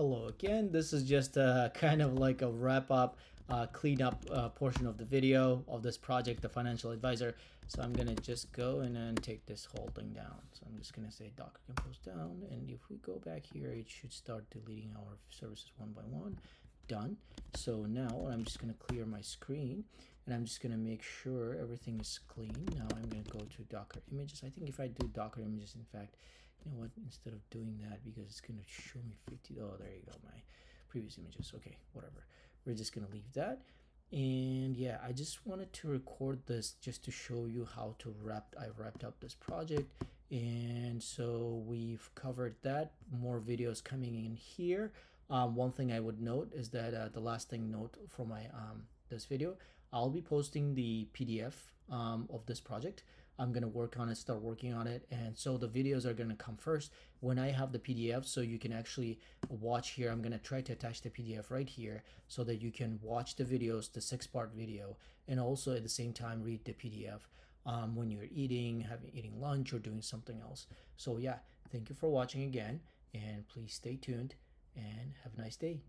Hello again. This is just kind of like a wrap up, clean up portion of the video of this project, the financial advisor. So I'm gonna just go in and take this whole thing down. So I'm just gonna say Docker compose down, and if we go back here, it should start deleting our services one by one. Done. So now I'm just gonna clear my screen, and I'm just gonna make sure everything is clean. Now I'm gonna go to Docker images. I think if I do Docker images, in fact, you know what, instead of doing that, because it's going to show me 50, oh, there you go, my previous images. Okay, whatever, we're just going to leave that. And yeah, I just wanted to record this just to show you how to I wrapped up this project. And so we've covered that. More videos coming in here. One thing I would note is that the last thing note for my this video, I'll be posting the PDF of this project. I'm gonna work on it, start working on it, and so the videos are gonna come first when I have the PDF, so you can actually watch here. I'm gonna try to attach the PDF right here so that you can watch the videos, the 6-part video, and also at the same time read the PDF when you're eating lunch or doing something else. So yeah, thank you for watching again, and please stay tuned and have a nice day.